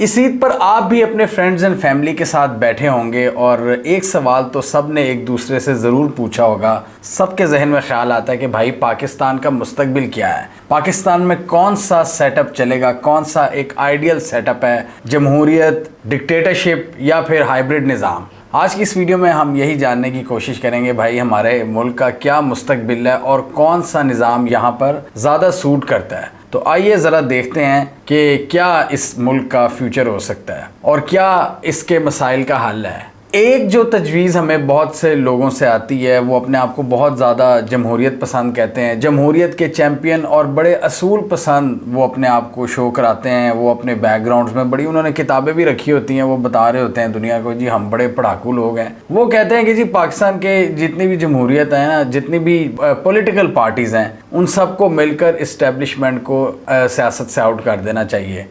इस ईद पर आप भी अपने फ्रेंड्स एंड फैमिली के साथ बैठे होंगे और एक सवाल तो सब ने एक दूसरे से ज़रूर पूछा होगा। सबके जहन में ख्याल आता है कि भाई पाकिस्तान का मुस्तकबिल क्या है, पाकिस्तान में कौन सा सेटअप चलेगा, कौन सा एक आइडियल सेटअप है, जमहूरियत, डिक्टेटरशिप या फिर हाइब्रिड निज़ाम। आज की इस वीडियो में हम यही जानने की कोशिश करेंगे भाई हमारे मुल्क का क्या मुस्तकबिल है और कौन सा निज़ाम यहाँ पर ज़्यादा सूट करता है। तो आइए ज़रा देखते हैं कि क्या इस मुल्क का फ्यूचर हो सकता है और क्या इसके मसाइल का हल है। एक जो तजवीज़ हमें बहुत से लोगों से आती है, वो अपने आप को बहुत ज़्यादा जमहूरियत पसंद कहते हैं, जमहूरियत के चैम्पियन और बड़े असूल पसंद वो अपने आप को शो कराते हैं। वो अपने बैकग्राउंड्स में बड़ी उन्होंने किताबें भी रखी होती हैं, वो बता रहे होते हैं दुनिया को जी हम बड़े पढ़ाकू लोग हैं। वो कहते हैं कि जी पाकिस्तान के जितनी भी जमहूरियत है ना, जितनी भी पॉलिटिकल पार्टीज़ हैं, उन सबको मिलकर इस्टेब्लिशमेंट को सियासत से आउट कर देना चाहिए।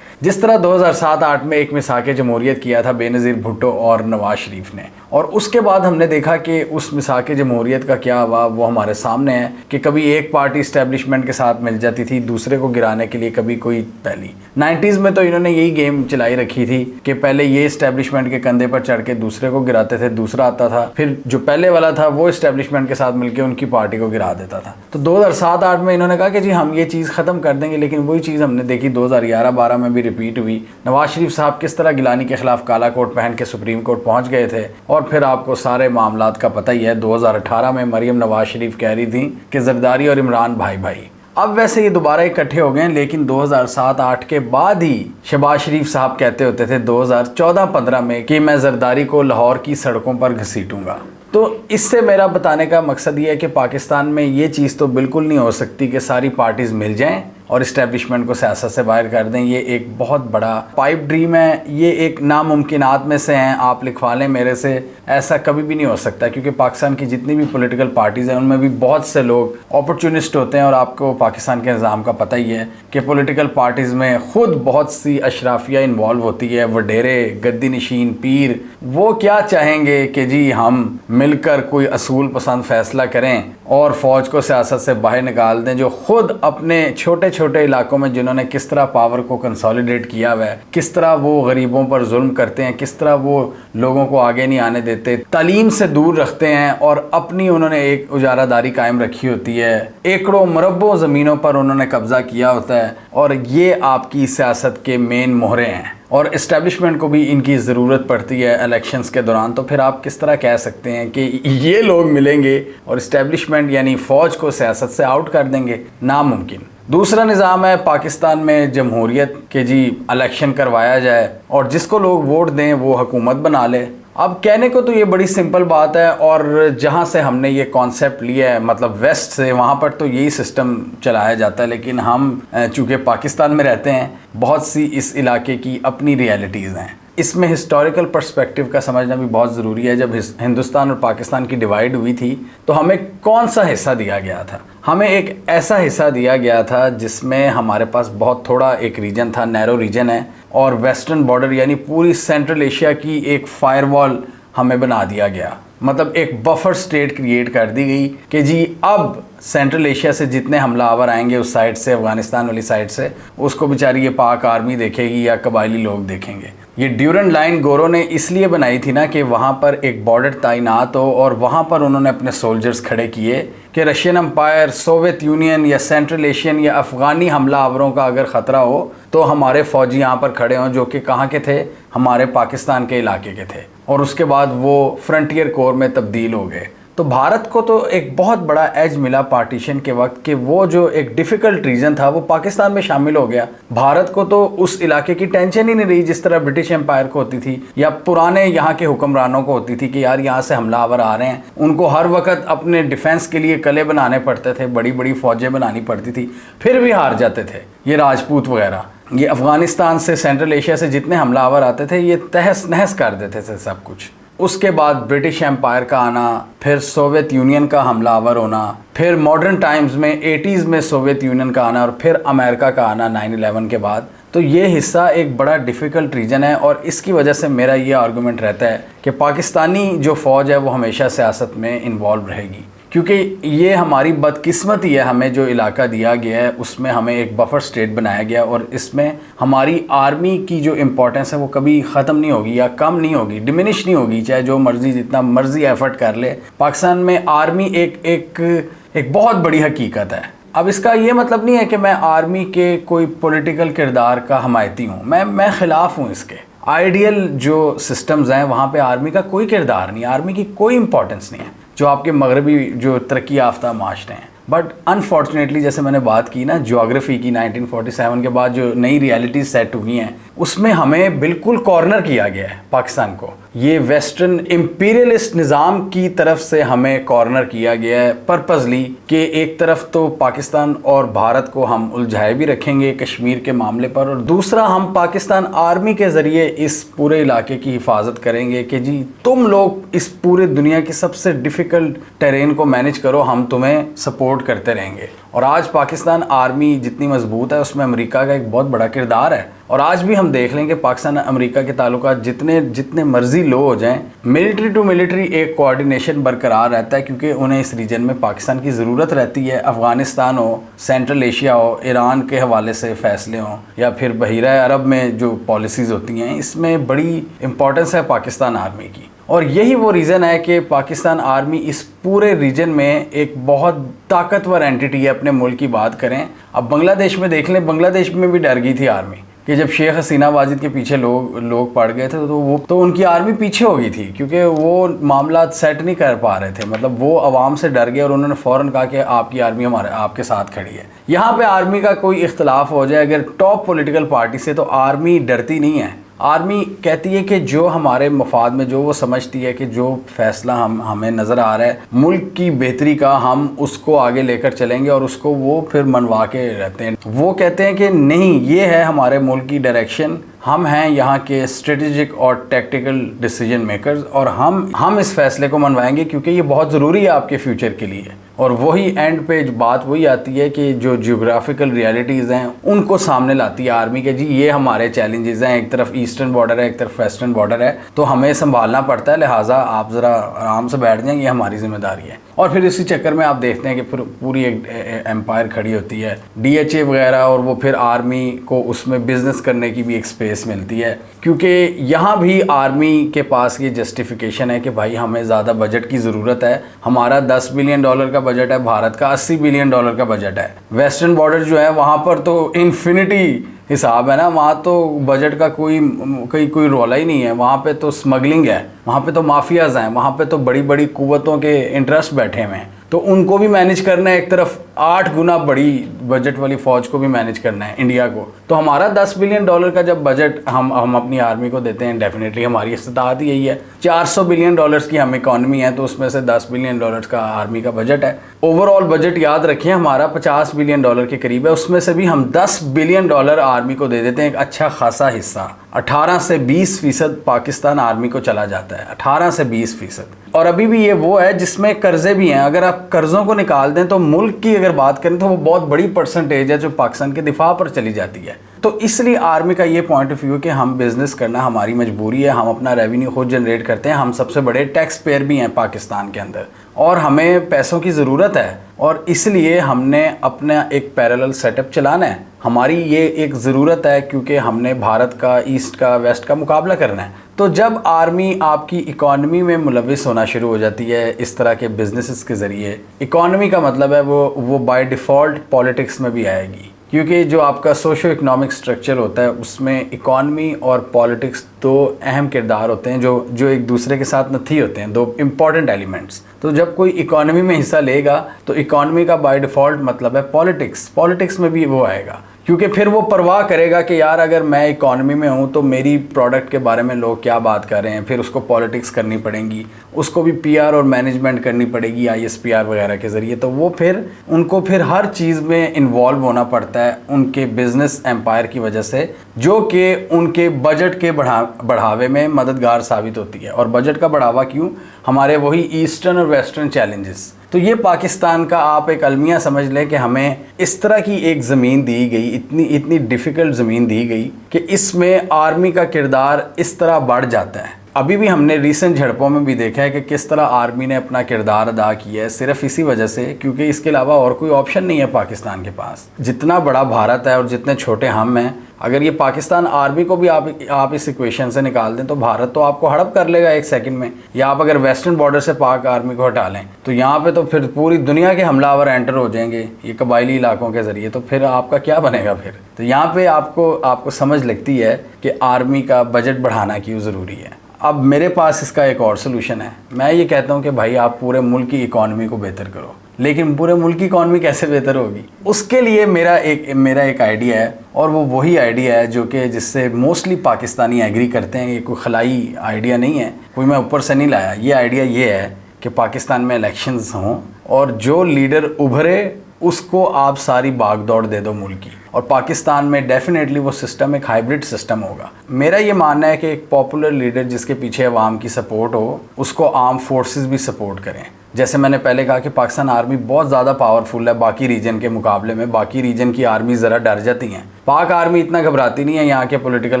जिस तरह 2007-8 में एक मिसाक जमहूरियत किया था बेनज़ीर भुट्टो और नवाज शरीफ ने, और उसके बाद हमने देखा कि उस मिसाक जमहूरियत का क्या हुआ वो हमारे सामने है कि कभी एक पार्टी इस्टेब्लिशमेंट के साथ मिल जाती थी दूसरे को गिराने के लिए, कभी कोई पहली 90s में तो इन्होंने यही गेम चलाई रखी थी कि पहले ये इस्टेब्लिशमेंट के कंधे पर चढ़ के दूसरे को गिराते थे, दूसरा आता था, फिर जो पहले वाला था वो इस्टेब्लिशमेंट के साथ मिलकर उनकी पार्टी को गिरा देता था। तो 2007-8 में इन्होंने कहा कि जी हम ये चीज़ ख़त्म कर देंगे, लेकिन वही चीज़ हमने देखी 2011-12 में भी रिपीट हुई। नवाज शरीफ साहब किस तरह गिलानी के खिलाफ काला कोट पहन के सुप्रीम कोर्ट पहुंच गए थे, और फिर आपको सारे मामलात का पता ही है। 2018 में मरियम नवाज शरीफ कह रही थी कि जरदारी और इमरान भाई भाई। अब वैसे ये दोबारा इकट्ठे हो गए, लेकिन 2007-8 के बाद ही शहबाज शरीफ साहब कहते होते थे 2014-15 में कि मैं जरदारी को लाहौर की सड़कों पर घसीटूंगा। तो इससे मेरा बताने का मकसद ये है कि पाकिस्तान में ये चीज़ तो बिल्कुल नहीं हो सकती कि सारी पार्टीज़ मिल जाएं और इस्टेब्लिशमेंट को सियासत से बाहर कर दें। ये एक बहुत बड़ा पाइप ड्रीम है, ये एक नामुमकिनात में से हैं, आप लिखवा लें मेरे से। ऐसा कभी भी नहीं हो सकता, क्योंकि पाकिस्तान की जितनी भी पॉलिटिकल पार्टीज़ हैं उनमें भी बहुत से लोग अपॉर्चुनिस्ट होते हैं, और आपको पाकिस्तान के निज़ाम का पता ही है कि पॉलिटिकल पार्टीज़ में ख़ुद बहुत सी अशराफिया इन्वॉल्व होती है, वडेरे, गद्दी नशीन, पीर। वो क्या चाहेंगे कि जी हम मिलकर कोई असूल पसंद फ़ैसला करें और फ़ौज को सियासत से बाहर निकाल दें, जो ख़ुद अपने छोटे छोटे इलाकों में जिन्होंने किस तरह पावर को कंसोलिडेट किया हुआ है, किस तरह वो गरीबों पर जुल्म करते हैं, किस तरह वो लोगों को आगे नहीं आने देते, तालीम से दूर रखते हैं, और अपनी उन्होंने एक उजारादारी कायम रखी होती है, एकड़ों मरब्बों ज़मीनों पर उन्होंने कब्ज़ा किया होता है, और ये आपकी सियासत के मेन मोहरे हैं। और इस्टेब्लिशमेंट को भी इनकी ज़रूरत पड़ती है इलेक्शंस के दौरान। तो फिर आप किस तरह कह सकते हैं कि ये लोग मिलेंगे और इस्टेब्लिशमेंट यानी फ़ौज को सियासत से आउट कर देंगे? नामुमकिन। दूसरा निज़ाम है पाकिस्तान में जमहूरियत के जी इलेक्शन करवाया जाए और जिसको लोग वोट दें वो हुकूमत बना ले। अब कहने को तो ये बड़ी सिंपल बात है, और जहाँ से हमने ये कॉन्सेप्ट लिया है मतलब वेस्ट से, वहाँ पर तो यही सिस्टम चलाया जाता है। लेकिन हम चूँकि पाकिस्तान में रहते हैं, बहुत सी इस इलाके की अपनी रियलिटीज़ हैं। इसमें हिस्टोरिकल पर्सपेक्टिव का समझना भी बहुत ज़रूरी है। जब हिंदुस्तान और पाकिस्तान की डिवाइड हुई थी तो हमें कौन सा हिस्सा दिया गया था? हमें एक ऐसा हिस्सा दिया गया था जिसमें हमारे पास बहुत थोड़ा एक रीजन था, नैरो रीजन है, और वेस्टर्न बॉर्डर यानी पूरी सेंट्रल एशिया की एक फायरवॉल हमें बना दिया गया। मतलब एक बफर स्टेट क्रिएट कर दी गई कि जी अब सेंट्रल एशिया से जितने हमलावर आएंगे उस साइड से, अफ़गानिस्तान वाली साइड से, उसको बेचारी ये पाक आर्मी देखेगी या कबायली लोग देखेंगे। ये ड्यूरेंट लाइन गोरों ने इसलिए बनाई थी ना कि वहाँ पर एक बॉर्डर तैनात हो, और वहाँ पर उन्होंने अपने सोल्जर्स खड़े किए कि रशियन एम्पायर, सोवियत यूनियन या सेंट्रल एशियन या अफ़गानी हमलावरों का अगर ख़तरा हो तो हमारे फ़ौजी यहाँ पर खड़े हों, जो कि कहाँ के थे? हमारे पाकिस्तान के इलाके के थे। और उसके बाद वो फ्रंटियर कोर में तब्दील हो गए। तो भारत को तो एक बहुत बड़ा एज मिला पार्टीशन के वक्त कि वो जो एक डिफ़िकल्ट रीजन था वो पाकिस्तान में शामिल हो गया। भारत को तो उस इलाके की टेंशन ही नहीं रही जिस तरह ब्रिटिश एम्पायर को होती थी या पुराने यहाँ के हुक्मरानों को होती थी कि यार यहाँ से हमलावर आ रहे हैं। उनको हर वक्त अपने डिफेंस के लिए किले बनाने पड़ते थे, बड़ी बड़ी फ़ौजें बनानी पड़ती थी, फिर भी हार जाते थे ये राजपूत वगैरह। ये अफ़गानिस्तान से, सेंट्रल एशिया से जितने हमलावर आते थे ये तहस नहस कर देते थे सब कुछ। उसके बाद ब्रिटिश एम्पायर का आना, फिर सोवियत यूनियन का हमलावर होना, फिर मॉडर्न टाइम्स में 80s में सोवियत यूनियन का आना, और फिर अमेरिका का आना 9/11 के बाद। तो ये हिस्सा एक बड़ा डिफ़िकल्ट रीजन है, और इसकी वजह से मेरा ये आर्गूमेंट रहता है कि पाकिस्तानी जो फ़ौज है वो हमेशा सियासत में इन्वॉल्व रहेगी। क्योंकि ये हमारी बदकिस्मती है, हमें जो इलाका दिया गया है उसमें हमें एक बफर स्टेट बनाया गया और इसमें हमारी आर्मी की जो इम्पोर्टेंस है वो कभी ख़त्म नहीं होगी या कम नहीं होगी, डिमिनिश नहीं होगी, चाहे जो मर्ज़ी जितना मर्ज़ी एफर्ट कर ले। पाकिस्तान में आर्मी एक बहुत बड़ी हकीकत है। अब इसका ये मतलब नहीं है कि मैं आर्मी के कोई पॉलिटिकल किरदार का हमायती हूँ, मैं ख़िलाफ़ हूँ इसके। आइडियल जो सिस्टम्स हैं वहाँ पे आर्मी का कोई किरदार नहीं, आर्मी की कोई इंपॉर्टेंस नहीं है जो आपके मगरबी जो तरक्की याफ्ता माशरे हैं। बट अनफॉर्चुनेटली जैसे मैंने बात की ना ज्योग्राफी की, 1947 के बाद जो नई रियलिटीज सेट हुई हैं उसमें हमें बिल्कुल कॉर्नर किया गया है पाकिस्तान को। ये वेस्टर्न इंपीरियलिस्ट निज़ाम की तरफ से हमें कॉर्नर किया गया है पर्पसली कि एक तरफ तो पाकिस्तान और भारत को हम उलझाए भी रखेंगे कश्मीर के मामले पर, और दूसरा हम पाकिस्तान आर्मी के ज़रिए इस पूरे इलाके की हिफाजत करेंगे कि जी तुम लोग इस पूरे दुनिया की सबसे डिफ़िकल्ट टेरेन को मैनेज करो, हम तुम्हें सपोर्ट करते रहेंगे। और आज पाकिस्तान आर्मी जितनी मजबूत है उसमें अमेरिका का एक बहुत बड़ा किरदार है। और आज भी हम देख लें कि पाकिस्तान अमेरिका के ताल्लुकात जितने मर्जी लो हो जाएं, मिलिट्री टू मिलिट्री एक कोऑर्डिनेशन बरकरार रहता है क्योंकि उन्हें इस रीजन में पाकिस्तान की ज़रूरत रहती है। अफ़गानिस्तान हो, सेंट्रल एशिया हो, ईरान के हवाले से फ़ैसले हों या फिर बहीरा अरब में जो पॉलिसीज़ होती हैं, इसमें बड़ी इंपॉर्टेंस है पाकिस्तान आर्मी की। और यही वो रीज़न है कि पाकिस्तान आर्मी इस पूरे रीजन में एक बहुत ताकतवर एंटिटी है। अपने मुल्क की बात करें, अब बांग्लादेश में देख लें, बांग्लादेश में भी डर गई थी आर्मी कि जब शेख हसीना वाजिद के पीछे लोग पड़ गए थे तो उनकी आर्मी पीछे हो गई थी क्योंकि वो मामला सेट नहीं कर पा रहे थे। मतलब वो आवाम से डर गए और उन्होंने फ़ौरन कहा कि आपकी आर्मी हमारे आपके साथ खड़ी है। यहाँ पे आर्मी का कोई इख्तलाफ हो जाए अगर टॉप पॉलिटिकल पार्टी से, तो आर्मी डरती नहीं है। आर्मी कहती है कि जो हमारे मफाद में, जो वो समझती है कि जो फैसला हमें नज़र आ रहा है मुल्क की बेहतरी का, हम उसको आगे लेकर चलेंगे और उसको वो फिर मनवा के रहते हैं। वो कहते हैं कि नहीं, ये है हमारे मुल्क की डायरेक्शन, हम हैं यहाँ के स्ट्रेटेजिक और टैक्टिकल डिसीजन मेकर्स और हम इस फैसले को मनवाएंगे क्योंकि ये बहुत ज़रूरी है आपके फ्यूचर के लिए। और वही एंड पे बात वही आती है कि जो जियोग्राफिकल रियलिटीज़ हैं उनको सामने लाती है आर्मी के, जी ये हमारे चैलेंजेस हैं, एक तरफ ईस्टर्न बॉर्डर है, एक तरफ वेस्टर्न बॉर्डर है, तो हमें संभालना पड़ता है, लिहाजा आप ज़रा आराम से बैठ जाएं, ये हमारी जिम्मेदारी है। और फिर इसी चक्कर में आप देखते हैं कि फिर पूरी एक एम्पायर खड़ी होती है, DHA वगैरह, और वो फिर आर्मी को उसमें बिज़नेस करने की भी एक स्पेस मिलती है क्योंकि यहाँ भी आर्मी के पास ये जस्टिफिकेशन है कि भाई हमें ज़्यादा बजट की ज़रूरत है। हमारा $10 बिलियन का बजट है, भारत का $80 बिलियन का बजट है। वेस्टर्न बॉर्डर जो है वहाँ पर तो इन्फिनिटी हिसाब है ना, वहाँ तो बजट का कोई रोला ही नहीं है। वहाँ पे तो स्मगलिंग है, वहाँ पे तो माफियाज़ हैं, वहाँ पे तो बड़ी बड़ी कुव्वतों के इंटरेस्ट बैठे हुए हैं, तो उनको भी मैनेज करना है। एक तरफ 8 गुना बड़ी बजट वाली फ़ौज को भी मैनेज करना है इंडिया को। तो हमारा $10 बिलियन का जब बजट हम अपनी आर्मी को देते हैं, डेफिनेटली हमारी इस्तिताअत यही है। $400 बिलियन की हम इकॉनमी है, तो उसमें से $10 बिलियन का आर्मी का बजट है। ओवरऑल बजट याद रखें हमारा $50 बिलियन के करीब है, उसमें से भी हम $10 बिलियन आर्मी को दे देते हैं, एक अच्छा खासा हिस्सा। 18 से 20% पाकिस्तान आर्मी को चला जाता है, 18 से 20%। और अभी भी ये वो है जिसमें कर्जे भी हैं। अगर आप कर्ज़ों को निकाल दें तो मुल्क की अगर बात करें तो वो बहुत बड़ी परसेंटेज है जो पाकिस्तान के दिफा पर चली जाती है। तो इसलिए आर्मी का ये पॉइंट ऑफ व्यू कि हम बिज़नेस करना हमारी मजबूरी है, हम अपना रेवेन्यू खुद जनरेट करते हैं, हम सबसे बड़े टैक्स पेयर भी हैं पाकिस्तान के अंदर और हमें पैसों की ज़रूरत है और इसलिए हमने अपना एक पैरेलल सेटअप चलाना है। हमारी ये एक ज़रूरत है क्योंकि हमने भारत का, ईस्ट का, वेस्ट का मुकाबला करना है। तो जब आर्मी आपकी इकॉनमी में मुलविस होना शुरू हो जाती है इस तरह के बिजनेसेस के ज़रिए, इकॉनमी का मतलब है वो बाय डिफ़ॉल्ट पॉलिटिक्स में भी आएगी क्योंकि जो आपका सोशो इकोनॉमिक स्ट्रक्चर होता है उसमें इकॉनमी और पॉलिटिक्स दो अहम किरदार होते हैं जो एक दूसरे के साथ नथी होते हैं, दो इम्पॉर्टेंट एलिमेंट्स। तो जब कोई इकॉनमी में हिस्सा लेगा तो इकॉनमी का बाय डिफ़ॉल्ट मतलब है पॉलिटिक्स में भी वो आएगा क्योंकि फिर वो परवाह करेगा कि यार अगर मैं इकॉनमी में हूँ तो मेरी प्रोडक्ट के बारे में लोग क्या बात कर रहे हैं, फिर उसको पॉलिटिक्स करनी पड़ेगी, उसको भी PR और मैनेजमेंट करनी पड़ेगी ISPR वगैरह के ज़रिए। तो वो फिर उनको फिर हर चीज़ में इन्वॉल्व होना पड़ता है उनके बिज़नेस एम्पायर की वजह से, जो कि उनके बजट के बढ़ावे में मददगार साबित होती है। और बजट का बढ़ावा क्यों? हमारे वही ईस्टर्न और वेस्टर्न चैलेंजेस। तो ये पाकिस्तान का आप एक अलमिया समझ लें कि हमें इस तरह की एक ज़मीन दी गई, इतनी डिफ़िकल्ट ज़मीन दी गई कि इसमें आर्मी का किरदार इस तरह बढ़ जाता है अभी भी हमने रिसेंट झड़पों में भी देखा है कि किस तरह आर्मी ने अपना किरदार अदा किया है, सिर्फ इसी वजह से क्योंकि इसके अलावा और कोई ऑप्शन नहीं है पाकिस्तान के पास। जितना बड़ा भारत है और जितने छोटे हम हैं, अगर ये पाकिस्तान आर्मी को भी आप इस इक्वेशन से निकाल दें तो भारत तो आपको हड़प कर लेगा 1 सेकंड में। या आप अगर वेस्टर्न बॉर्डर से पाक आर्मी को हटा लें तो यहाँ पे तो फिर पूरी दुनिया के हमलावर एंटर हो जाएंगे ये कबायली इलाकों के ज़रिए, तो फिर आपका क्या बनेगा फिर। तो यहाँ पे आपको समझ लगती है कि आर्मी का बजट बढ़ाना क्यों ज़रूरी है। अब मेरे पास इसका एक और सोल्यूशन है। मैं ये कहता हूँ कि भाई आप पूरे मुल्क की इकॉनमी को बेहतर करो, लेकिन पूरे मुल्क की इकॉनमी कैसे बेहतर होगी, उसके लिए मेरा एक आइडिया है, और वो वही आइडिया है जो कि जिससे मोस्टली पाकिस्तानी एग्री करते हैं। ये कोई खलाई आइडिया नहीं है, कोई मैं ऊपर से नहीं लाया। ये आइडिया ये है कि पाकिस्तान में इलेक्शंस हों और जो लीडर उभरे उसको आप सारी भागदौड़ दे दो मुल्क की, और पाकिस्तान में डेफिनेटली वो सिस्टम एक हाइब्रिड सिस्टम होगा। मेरा ये मानना है कि एक पॉपुलर लीडर जिसके पीछे अवाम की सपोर्ट हो उसको आर्म फोर्सेस भी सपोर्ट करें। जैसे मैंने पहले कहा कि पाकिस्तान आर्मी बहुत ज़्यादा पावरफुल है बाकी रीजन के मुकाबले में। बाकी रीजन की आर्मी ज़रा डर जाती हैं, पाक आर्मी इतना घबराती नहीं है यहाँ के पॉलिटिकल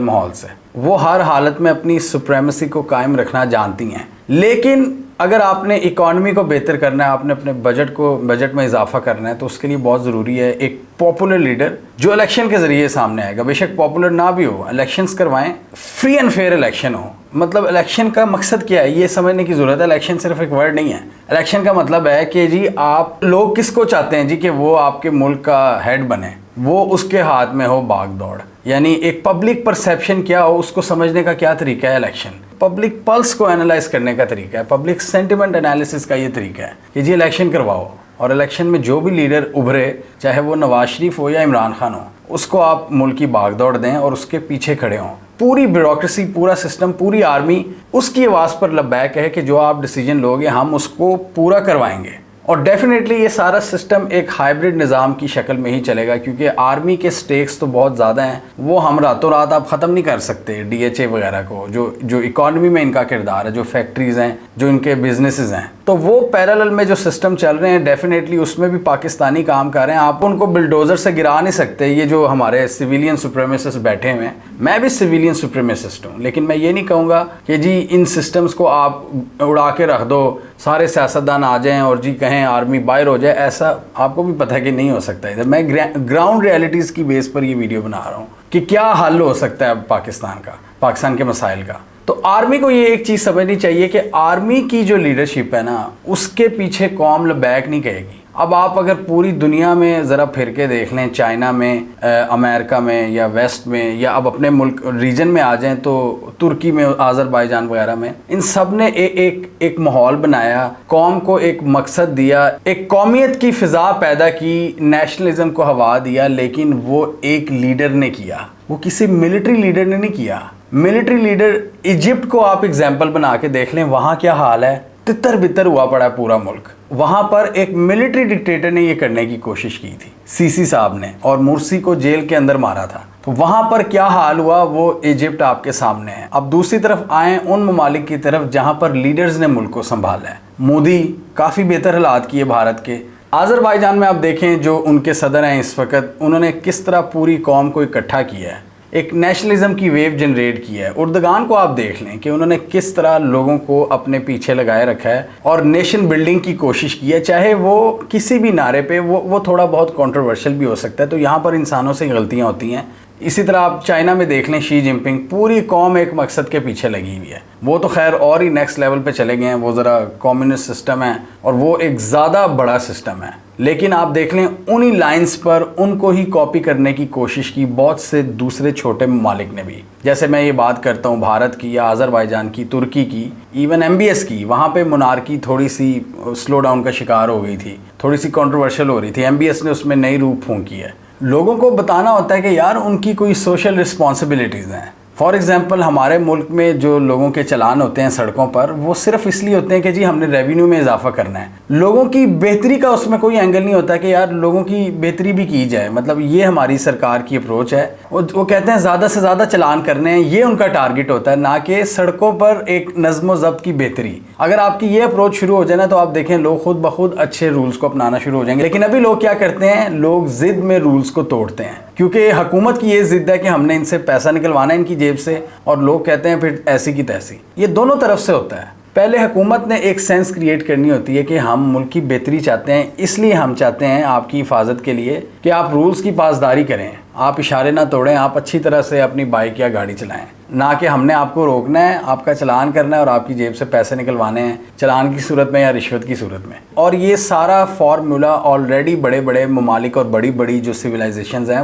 माहौल से। वो हर हालत में अपनी सुप्रेमेसी को कायम रखना जानती हैं। लेकिन अगर आपने इकॉनमी को बेहतर करना है, आपने अपने बजट में इजाफा करना है, तो उसके लिए बहुत ज़रूरी है एक पॉपुलर लीडर जो इलेक्शन के ज़रिए सामने आएगा। बेशक पॉपुलर ना भी हो, इलेक्शंस करवाएं, फ्री एंड फेयर इलेक्शन हो। मतलब इलेक्शन का मकसद क्या है ये समझने की ज़रूरत है। इलेक्शन सिर्फ एक वर्ड नहीं है। इलेक्शन का मतलब है कि जी आप लोग किसको चाहते हैं जी कि वो आपके मुल्क का हेड बने, वो उसके हाथ में हो भाग दौड़। यानी एक पब्लिक परसेप्शन क्या हो उसको समझने का क्या तरीका है इलेक्शन। पब्लिक पल्स को एनालाइज करने का तरीका है, पब्लिक सेंटिमेंट एनालिसिस का ये तरीका है कि जी इलेक्शन करवाओ, और इलेक्शन में जो भी लीडर उभरे, चाहे वो नवाज शरीफ हो या इमरान खान हो, उसको आप मुल्क की भागदौड़ दें और उसके पीछे खड़े हों। पूरी ब्यूरोक्रेसी, पूरा सिस्टम, पूरी आर्मी उसकी आवाज़ पर लब्बैक है कि जो आप डिसीजन लोगे हम उसको पूरा करवाएंगे। और डेफिनेटली ये सारा सिस्टम एक हाइब्रिड निज़ाम की शक्ल में ही चलेगा, क्योंकि आर्मी के स्टेक्स तो बहुत ज़्यादा हैं। वो हम रातों रात आप ख़त्म नहीं कर सकते DHA वगैरह को, जो इकॉनमी में इनका किरदार है, जो फैक्ट्रीज़ हैं, जो इनके बिजनेसेस हैं। तो वो पैरेलल में जो सिस्टम चल रहे हैं डेफिनेटली उसमें भी पाकिस्तानी काम कर रहे हैं। आप उनको बिल्डोज़र से गिरा नहीं सकते। ये जो हमारे सिविलियन सुप्रीमेसिस्ट बैठे हुए हैं, मैं भी सिविलियन सुप्रीमेसिस्ट हूँ, लेकिन मैं ये नहीं कहूँगा कि जी इन सिस्टम्स को आप उड़ा के रख दो, सारे सियासतदान आ जाएं और जी कहें आर्मी बाहर हो जाए। ऐसा आपको भी पता है कि नहीं हो सकता। इधर मैं ग्राउंड रियलिटीज़ की बेस पर ये वीडियो बना रहा हूँ कि क्या हल हो सकता है पाकिस्तान के मसाइल का। तो आर्मी को ये एक चीज़ समझनी चाहिए कि आर्मी की जो लीडरशिप है ना, उसके पीछे कौम लबैक नहीं कहेगी। अब आप अगर पूरी दुनिया में ज़रा फिर के देख लें, चाइना में, अमेरिका में या वेस्ट में, या अब अपने मुल्क रीजन में आ जाएं तो तुर्की में, आज़रबाईजान वगैरह में, इन सब ने एक माहौल बनाया, कौम को एक मकसद दिया, एक कौमियत की फ़िज़ा पैदा की, नेशनलिज्म को हवा दिया। लेकिन वो एक लीडर ने किया, वो किसी मिलिट्री लीडर ने नहीं किया। मिलिट्री लीडर, इजिप्ट को आप एग्जाम्पल बना के देख लें, वहाँ क्या हाल है, तितर बितर हुआ पड़ा है पूरा मुल्क। वहाँ पर एक मिलिट्री डिक्टेटर ने ये करने की कोशिश की थी, सीसी साहब ने, और मुर्सी को जेल के अंदर मारा था। तो वहाँ पर क्या हाल हुआ वो इजिप्ट आपके सामने है। अब दूसरी तरफ आए उन ममालिक की तरफ जहाँ पर लीडर्स ने मुल्क को संभाला है। मोदी काफ़ी बेहतर हालात किए भारत के। आज़रबाईजान में आप देखें जो उनके सदर हैं इस वक्त, उन्होंने किस तरह पूरी कौम को इकट्ठा किया है, एक नेशनलिज्म की वेव जनरेट की है। उर्दगान को आप देख लें कि उन्होंने किस तरह लोगों को अपने पीछे लगाए रखा है और नेशन बिल्डिंग की कोशिश की है, चाहे वो किसी भी नारे पे वो थोड़ा बहुत कंट्रोवर्शियल भी हो सकता है। तो यहाँ पर इंसानों से गलतियाँ होती हैं। इसी तरह आप चाइना में देख लें, शी जिनपिंग, पूरी कौम एक मकसद के पीछे लगी हुई है। वो तो खैर और ही नेक्स्ट लेवल पे चले गए हैं, वो ज़रा कम्युनिस्ट सिस्टम है और वो एक ज़्यादा बड़ा सिस्टम है। लेकिन आप देख लें उन्हीं लाइंस पर उनको ही कॉपी करने की कोशिश की बहुत से दूसरे छोटे ममालिक ने भी। जैसे मैं ये बात करता हूँ भारत की या आज़रबाईजान की, तुर्की की, इवन MBS की, वहाँ पे मोनार्की थोड़ी सी स्लो डाउन का शिकार हो गई थी, थोड़ी सी कंट्रोवर्शियल हो रही थी। MBS ने उसमें नई रूप फूंकी है। लोगों को बताना होता है कि यार उनकी कोई सोशल रिस्पॉन्सिबिलिटीज़ हैं। फॉर एग्ज़ाम्पल हमारे मुल्क में जो लोगों के चलान होते हैं सड़कों पर, वो सिर्फ इसलिए होते हैं कि जी हमने रेवेन्यू में इजाफा करना है। लोगों की बेहतरी का उसमें कोई एंगल नहीं होता कि यार लोगों की बेहतरी भी की जाए। मतलब ये हमारी सरकार की अप्रोच है। वो कहते हैं ज़्यादा से ज़्यादा चलान करने हैं, ये उनका टारगेट होता है, ना कि सड़कों पर एक नज़्म ज़ब्त की बेहतरी। अगर आपकी ये अप्रोच शुरू हो जाए ना, तो आप देखें लोग खुद ब खुद अच्छे रूल्स को अपनाना शुरू हो जाएंगे। लेकिन अभी लोग क्या करते हैं, लोग ज़िद में रूल्स को तोड़ते हैं, क्योंकि हुकूमत की ये ज़िद है कि हमने इनसे पैसा निकलवाना है, इनकी जेब जेब से और लोग कहते हैं फिर ऐसी की तैसी। ये दोनों तरफ से होता है। पहले हुकूमत ने एक सेंस क्रिएट करनी होती है कि हम मुल्क की बेहतरी चाहते हैं, इसलिए हम चाहते हैं आपकी हिफाजत के लिए कि आप रूल्स की पासदारी करें, आप इशारे ना तोड़ें, आप अच्छी तरह से अपनी बाइक या गाड़ी चलाएं, ना कि हमने आपको रोकना है, आपका चलान करना है और आपकी जेब से पैसे निकलवाने हैं, चलान की सूरत में या रिश्वत की सूरत में। और ये सारा फार्मूला ऑलरेडी बड़े बड़े ममालिक और बड़ी बड़ी जो सिविलाइजेशंस हैं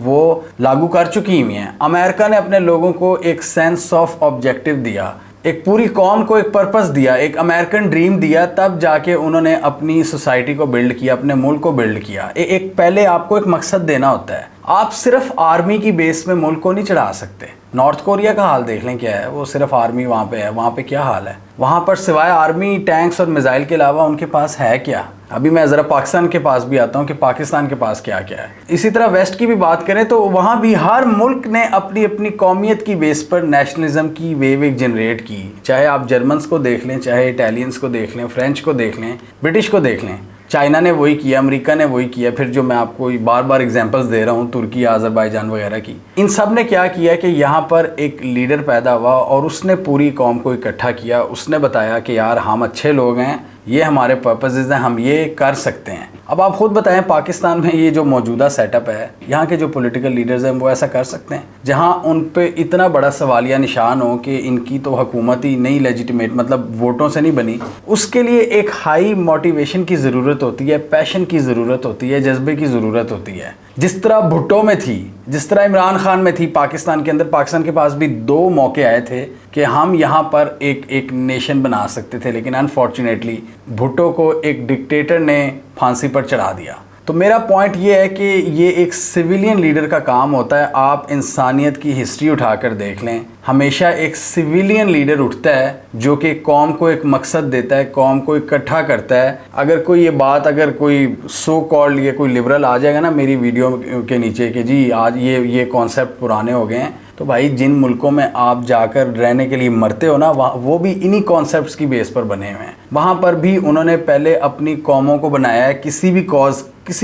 वो लागू कर चुकी हुई हैं। अमेरिका ने अपने लोगों को एक सेंस ऑफ ऑब्जेक्टिव दिया, एक पूरी कौम को एक पर्पस दिया, एक अमेरिकन ड्रीम दिया, तब जाके उन्होंने अपनी सोसाइटी को बिल्ड किया, अपने मुल्क को बिल्ड किया। एक पहले आपको एक मकसद देना होता है। आप सिर्फ आर्मी की बेस में मुल्क को नहीं चढ़ा सकते। नॉर्थ कोरिया का हाल देख लें क्या है, वो सिर्फ आर्मी वहाँ पे है, वहाँ पे क्या हाल है, वहाँ पर सिवाय आर्मी, टैंक्स और मिसाइल के अलावा उनके पास है क्या। अभी मैं ज़रा पाकिस्तान के पास भी आता हूँ कि पाकिस्तान के पास क्या क्या है। इसी तरह वेस्ट की भी बात करें तो वहाँ भी हर मुल्क ने अपनी अपनी कौमियत की बेस पर नेशनलिज्म की वेव एक जनरेट की। चाहे आप जर्मन्स को देख लें, चाहे इटालियंस को देख लें, फ्रेंच को देख लें, ब्रिटिश को देख लें, चाइना ने वही किया, अमेरिका ने वही किया। फिर जो मैं आपको बार बार एग्जांपल्स दे रहा हूँ तुर्की, अज़रबैजान वगैरह की, इन सब ने क्या किया कि यहाँ पर एक लीडर पैदा हुआ और उसने पूरी कौम को इकट्ठा किया। उसने बताया कि यार हम अच्छे लोग हैं, ये हमारे पर्पसेस हैं, हम ये कर सकते हैं। अब आप खुद बताएं, पाकिस्तान में ये जो मौजूदा सेटअप है, यहाँ के जो पॉलिटिकल लीडर्स हैं वो ऐसा कर सकते हैं? जहाँ उन पे इतना बड़ा सवालिया निशान हो कि इनकी तो हुकूमत ही नहीं लेजिटिमेट, मतलब वोटों से नहीं बनी। उसके लिए एक हाई मोटिवेशन की ज़रूरत होती है, पैशन की ज़रूरत होती है, जज्बे की ज़रूरत होती है। जिस तरह भुट्टो में थी, जिस तरह इमरान खान में थी पाकिस्तान के अंदर, पाकिस्तान के पास भी 2 मौके आए थे कि हम यहाँ पर एक नेशन बना सकते थे, लेकिन अनफॉर्चुनेटली भुट्टो को एक डिक्टेटर ने फांसी पर चढ़ा दिया। तो मेरा पॉइंट ये है कि ये एक सिविलियन लीडर का काम होता है। आप इंसानियत की हिस्ट्री उठाकर देख लें, हमेशा एक सिविलियन लीडर उठता है जो कि कौम को एक मकसद देता है, कौम को इकट्ठा करता है। अगर कोई ये बात, अगर कोई सो कॉल्ड ये कोई लिबरल आ जाएगा ना मेरी वीडियो के नीचे कि जी आज ये कॉन्सेप्ट पुराने हो गए हैं, तो भाई जिन मुल्कों में आप जाकर रहने के लिए मरते हो ना, वो भी इन्हीं कॉन्सेप्ट्स की बेस पर बने हुए हैं। वहाँ पर भी उन्होंने पहले अपनी कौमों को बनाया है, किसी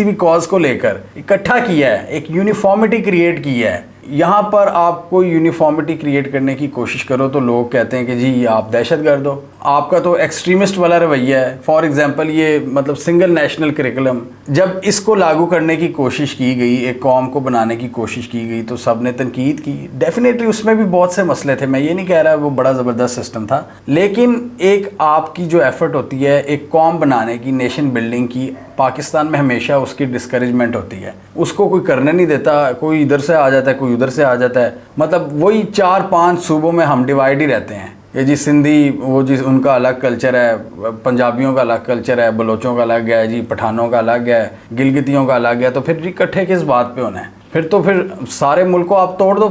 भी कॉज को लेकर इकट्ठा किया है, एक यूनिफॉर्मिटी क्रिएट की है। यहाँ पर आप कोई यूनिफॉर्मिटी क्रिएट करने की कोशिश करो तो लोग कहते हैं कि जी आप दहशतगर्द हो, आपका तो एक्सट्रीमिस्ट वाला रवैया है। फॉर एग्जांपल ये मतलब सिंगल नेशनल करिकुलम, जब इसको लागू करने की कोशिश की गई, एक कौम को बनाने की कोशिश की गई, तो सब ने तनकीद की। डेफिनेटली उसमें भी बहुत से मसले थे, मैं ये नहीं कह रहा वो बड़ा ज़बरदस्त सिस्टम था, लेकिन एक आपकी जो एफर्ट होती है एक कौम बनाने की, नेशन बिल्डिंग की, पाकिस्तान में हमेशा उसकी डिस्करेजमेंट होती है। उसको कोई करने नहीं देता, कोई इधर से आ जाता है, कोई उधर से आ जाता है। मतलब वही 4-5 सूबों में हम डिवाइड ही रहते हैं। ये जी सिंधी, वो जी उनका अलग कल्चर है, पंजाबियों का अलग कल्चर है, बलोचों का अलग है, जी पठानों का अलग है, गिलगितियों का अलग है। तो फिर इकट्ठे किस बात पे होना है? फिर सारे मुल्क को आप तोड़ दो।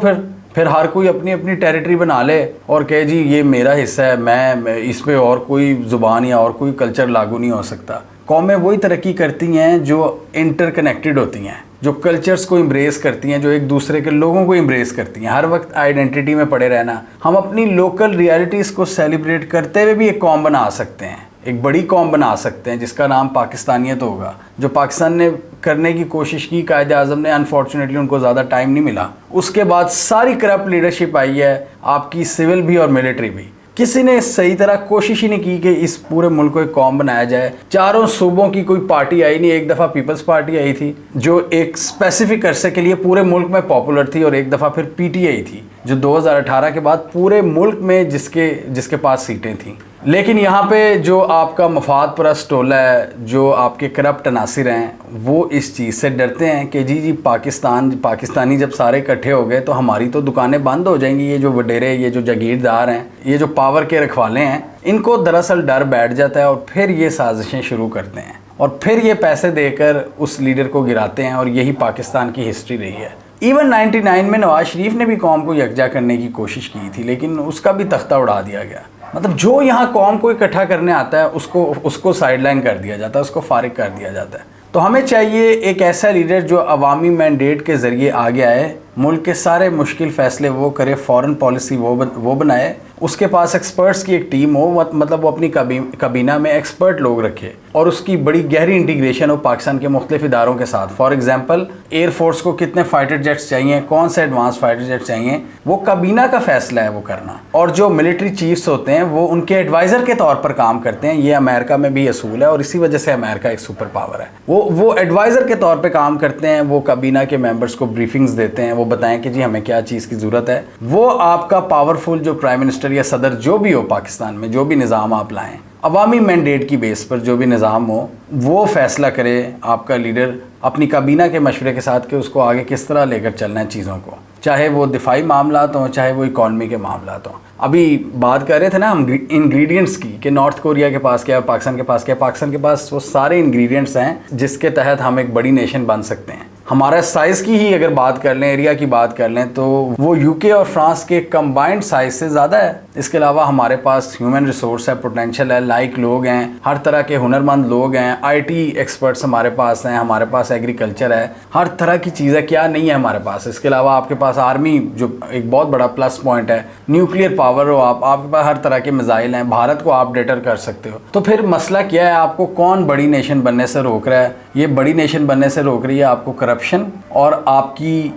फिर हर कोई अपनी अपनी टेरिटरी बना ले और कहे जी ये मेरा हिस्सा है, मैं इस पे और कोई ज़ुबान या और कोई कल्चर लागू नहीं हो सकता। कौमें वही तरक्की करती हैं जो इंटरकनेक्टेड होती हैं, जो कल्चर्स को एम्ब्रेस करती हैं, जो एक दूसरे के लोगों को एम्ब्रेस करती हैं। हर वक्त आइडेंटिटी में पड़े रहना, हम अपनी लोकल रियलिटीज़ को सेलिब्रेट करते हुए भी एक कौम बना सकते हैं, एक बड़ी कौम बना सकते हैं जिसका नाम पाकिस्तानियत होगा। जो पाकिस्तान ने करने की कोशिश की, कायदे आज़म ने, अनफॉर्चुनेटली उनको ज़्यादा टाइम नहीं मिला। उसके बाद सारी करप्ट लीडरशिप आई है, आपकी सिविल भी और मिलिट्री भी। किसी ने सही तरह कोशिश ही नहीं की कि इस पूरे मुल्क को एक कौम बनाया जाए। चारों सूबों की कोई पार्टी आई नहीं। एक दफ़ा पीपल्स पार्टी आई थी जो एक स्पेसिफिक अरसे के लिए पूरे मुल्क में पॉपुलर थी, और एक दफ़ा फिर पीटीआई थी जो 2018 के बाद पूरे मुल्क में जिसके पास सीटें थीं। लेकिन यहाँ पे जो आपका मफाद परस्त टोला है, जो आपके करप्ट अनासिर हैं, वो इस चीज़ से डरते हैं कि जी पाकिस्तानी जब सारे इकट्ठे हो गए तो हमारी तो दुकानें बंद हो जाएंगी। ये जो वडेरे, ये जो जागीरदार हैं, ये जो पावर के रखवाले हैं, इनको दरअसल डर बैठ जाता है और फिर ये साजिशें शुरू करते हैं और फिर ये पैसे देकर उस लीडर को गिराते हैं। और यही पाकिस्तान की हिस्ट्री रही है। इवन 99 में नवाज शरीफ ने भी कौम को यकजा करने की कोशिश की थी, लेकिन उसका भी तख्ता उड़ा दिया गया। मतलब जो यहाँ कौम को इकट्ठा करने आता है उसको साइडलाइन कर दिया जाता है, उसको फारिग कर दिया जाता है। तो हमें चाहिए एक ऐसा लीडर जो अवामी मैंडेट के ज़रिए आगे आए, मुल्क के सारे मुश्किल फ़ैसले वो करे, फॉरेन पॉलिसी वो बनाए, उसके पास एक्सपर्ट्स की एक टीम हो, मतलब वो अपनी कबीना में एक्सपर्ट लोग रखे और उसकी बड़ी गहरी इंटीग्रेशन हो पाकिस्तान के मुख्तलिफ इदारों के साथ। फॉर एग्जांपल एयरफोर्स को कितने फाइटर जेट्स चाहिए, कौन से एडवांस फाइटर जेट्स चाहिए, वो कबीना का फैसला है वो करना। और जो मिलिट्री चीफ्स होते हैं वो उनके एडवाइज़र के तौर पर काम करते हैं। ये अमेरिका में भी असूल है और इसी वजह से अमेरिका एक सुपर पावर है। वो एडवाइज़र के तौर पर काम करते हैं, वो कबीना के मेंबर्स को ब्रीफिंग्स देते हैं, वो बताएं कि जी हमें क्या चीज़ की ज़रूरत है। वो आपका पावरफुल जो प्राइम मिनिस्टर या सदर जो भी हो पाकिस्तान में, जो भी निज़ाम आप लाएं, अवामी मैंडेट की बेस पर जो भी निज़ाम हो वो फैसला करे आपका लीडर अपनी काबीना के मशवरे के साथ कि उसको आगे किस तरह लेकर चलना है चीज़ों को, चाहे वो दिफाई मामलात हों, चाहे वो इकॉनमी के मामलात हों। अभी बात कर रहे थे ना हम इंग्रेडिएंट्स की कि नॉर्थ कोरिया के पास क्या है, पाकिस्तान के पास क्या है। पाकिस्तान के पास वो सारे इंग्रेडिएंट्स हैं जिसके तहत हम एक बड़ी नेशन बन सकते हैं। हमारा साइज़ की ही अगर बात कर लें, एरिया की बात कर लें, तो वो यूके और फ्रांस के कंबाइंड साइज़ से ज़्यादा है। इसके अलावा हमारे पास ह्यूमन रिसोर्स है, पोटेंशियल है, लाइक लोग हैं, हर तरह के हुनरमंद लोग हैं, आईटी एक्सपर्ट्स हमारे पास हैं, हमारे पास एग्रीकल्चर है, हर तरह की चीज़ें क्या नहीं है हमारे पास। इसके अलावा आपके पास आर्मी जो एक बहुत बड़ा प्लस पॉइंट है, न्यूक्लियर पावर हो आपके पास हर तरह के मिसाइल हैं, भारत को आप डेटर कर सकते हो। तो फिर मसला क्या है, आपको कौन बड़ी नेशन बनने से रोक रहा है? ये बड़ी नेशन बनने से रोक रही है आपको करप्शन और आपकी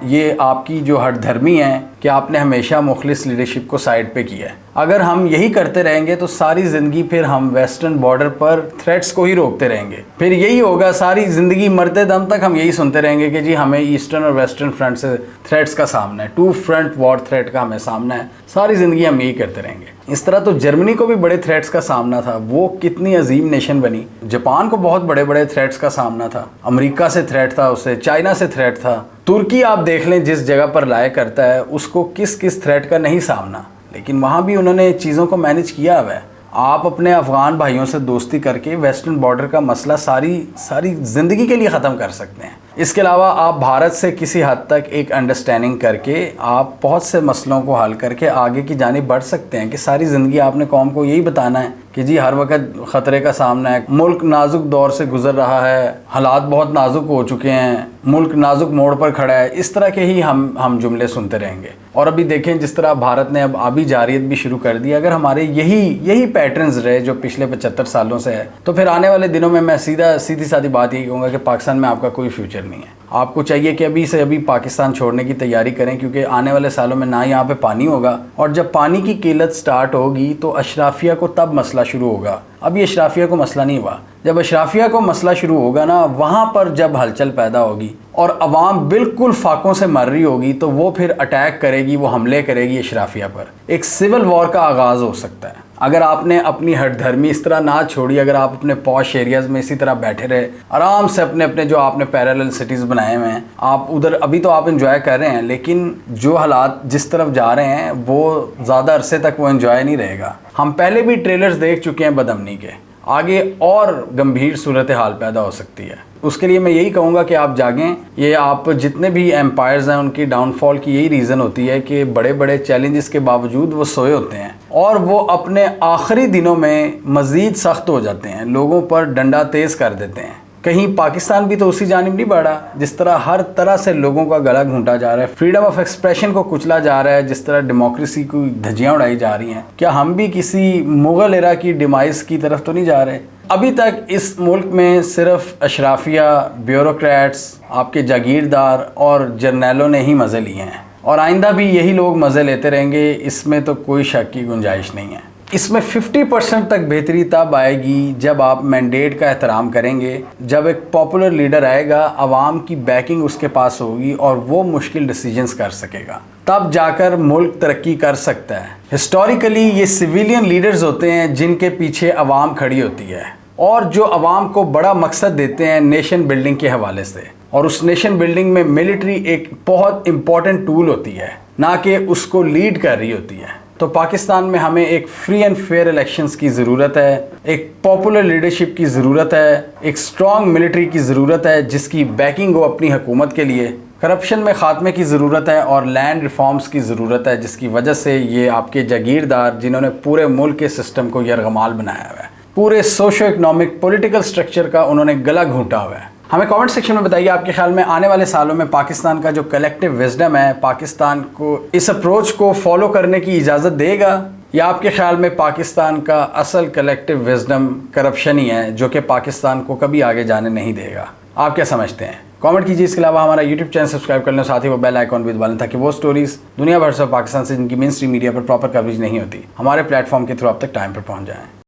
ये आपकी जो हठधर्मी है कि आपने हमेशा मुखलिस लीडरशिप को साइड पे किया है। अगर हम यही करते रहेंगे तो सारी ज़िंदगी फिर हम वेस्टर्न बॉर्डर पर थ्रेट्स को ही रोकते रहेंगे। फिर यही होगा, सारी ज़िंदगी मरते दम तक हम यही सुनते रहेंगे कि जी हमें ईस्टर्न और वेस्टर्न फ्रंट से थ्रेट्स का सामना है, टू फ्रंट वॉर थ्रेट का हमें सामना है। सारी ज़िंदगी हम यही करते रहेंगे। इस तरह तो जर्मनी को भी बड़े थ्रेट्स का सामना था, वो कितनी अजीम नेशन बनी। जापान को बहुत बड़े बड़े थ्रेट्स का सामना था, अमेरिका से थ्रेट था, उसे चाइना से थ्रेट था। तुर्की आप देख लें जिस जगह पर लाया करता है, उसको किस किस थ्रेट का नहीं सामना, लेकिन वहाँ भी उन्होंने चीज़ों को मैनेज किया हुआ है। आप अपने अफ़गान भाइयों से दोस्ती करके वेस्टर्न बॉर्डर का मसला सारी ज़िंदगी के लिए ख़त्म कर सकते हैं। इसके अलावा आप भारत से किसी हद तक एक अंडरस्टैंडिंग करके आप बहुत से मसलों को हल करके आगे की जानिब बढ़ सकते हैं कि सारी ज़िंदगी आपने कौम को यही बताना है कि जी हर वक्त ख़तरे का सामना है, मुल्क नाजुक दौर से गुज़र रहा है, हालात बहुत नाजुक हो चुके हैं, मुल्क नाजुक मोड़ पर खड़ा है। इस तरह के ही हम जुमले सुनते रहेंगे। और अभी देखें जिस तरह भारत ने अब आबी जारियत भी शुरू कर दी, अगर हमारे यही पैटर्न्स रहे जो पिछले 75 सालों से है, तो फिर आने वाले दिनों में मैं सीधी सादी बात यही कहूँगा कि पाकिस्तान में आपका कोई फ्यूचर नहीं है। आपको चाहिए कि अभी से अभी पाकिस्तान छोड़ने की तैयारी करें, क्योंकि आने वाले सालों में ना यहाँ पे पानी होगा, और जब पानी की किल्लत स्टार्ट होगी तो अशराफिया को तब मसला शुरू होगा। अभी अशराफिया को मसला नहीं हुआ, जब अशराफिया को मसला शुरू होगा ना, वहाँ पर जब हलचल पैदा होगी और अवाम बिल्कुल फाकों से मर रही होगी, तो वो फिर अटैक करेगी, वो हमले करेगी अशराफिया पर। एक सिविल वॉर का आगाज़ हो सकता है अगर आपने अपनी हठधर्मी इस तरह ना छोड़ी। अगर आप अपने पॉश एरियाज़ में इसी तरह बैठे रहे, आराम से अपने जो आपने पैरेलल सिटीज़ बनाए हुए हैं, आप उधर अभी तो आप एंजॉय कर रहे हैं, लेकिन जो हालात जिस तरफ जा रहे हैं वो ज़्यादा अरसे तक वो एंजॉय नहीं रहेगा। हम पहले भी ट्रेलर्स देख चुके हैं बदअमनी के, आगे और गंभीर सूरत हाल पैदा हो सकती है। उसके लिए मैं यही कहूँगा कि आप जागें। ये आप जितने भी एम्पायर्स हैं उनकी डाउनफॉल की यही रीज़न होती है कि बड़े बड़े चैलेंजेस के बावजूद वो सोए होते हैं और वो अपने आखिरी दिनों में मज़ीद सख्त हो जाते हैं, लोगों पर डंडा तेज़ कर देते हैं। कहीं पाकिस्तान भी तो उसी जानिब नहीं बढ़ा, जिस तरह हर तरह से लोगों का गला घूंटा जा रहा है, फ्रीडम ऑफ एक्सप्रेशन को कुचला जा रहा है, जिस तरह डेमोक्रेसी की धज्जियाँ उड़ाई जा रही हैं। क्या हम भी किसी मुग़ल एरा की डिमाइस की तरफ तो नहीं जा रहे? अभी तक इस मुल्क में सिर्फ अशराफिया, ब्यूरोक्रेट्स, आपके जागीरदार और जर्नैलों ने ही मज़े लिए हैं और आइंदा भी यही लोग मज़े लेते रहेंगे, इसमें तो कोई शक की गुंजाइश नहीं है। इसमें 50% तक बेहतरी तब आएगी जब आप मैंडेट का एहतराम करेंगे, जब एक पॉपुलर लीडर आएगा, आवाम की बैकिंग उसके पास होगी और वो मुश्किल डिसीजंस कर सकेगा, तब जाकर मुल्क तरक्की कर सकता है। हिस्टोरिकली ये सिविलियन लीडर्स होते हैं जिनके पीछे आवाम खड़ी होती है और जो आवाम को बड़ा मकसद देते हैं नेशन बिल्डिंग के हवाले से, और उस नेशन बिल्डिंग में मिलिट्री एक बहुत इंपॉर्टेंट टूल होती है, ना कि उसको लीड कर रही होती है। तो पाकिस्तान में हमें एक फ्री एंड फेयर इलेक्शंस की ज़रूरत है, एक पॉपुलर लीडरशिप की ज़रूरत है, एक स्ट्रॉन्ग मिलिट्री की ज़रूरत है जिसकी बैकिंग हो अपनी हुकूमत के लिए, करप्शन में ख़ात्मे की ज़रूरत है और लैंड रिफॉर्म्स की ज़रूरत है, जिसकी वजह से ये आपके जागीरदार जिन्होंने पूरे मुल्क के सिस्टम को यरगमाल बनाया हुआ है, पूरे सोशो इकनॉमिक पॉलिटिकल स्ट्रक्चर का उन्होंने गला घूंटा हुआ है, हमें कमेंट सेक्शन में बताइए आपके ख्याल में आने वाले सालों में पाकिस्तान का जो कलेक्टिव विजडम है पाकिस्तान को इस अप्रोच को फॉलो करने की इजाज़त देगा, या आपके ख्याल में पाकिस्तान का असल कलेक्टिव विजडम करप्शन ही है जो कि पाकिस्तान को कभी आगे जाने नहीं देगा। आप क्या समझते हैं? कमेंट कीजिए। इसके अलावा हमारा यूट्यूब चैनल सब्सक्राइब कर लें, साथ ही वो बेल आइकॉन भी दबा लें ताकि वो स्टोरीज दुनिया भर से पाकिस्तान से जिनकी मेन स्ट्रीम मीडिया पर प्रॉपर कवरेज नहीं होती हमारे प्लेटफॉर्म के थ्रू आप तक टाइम पर पहुंच जाएं।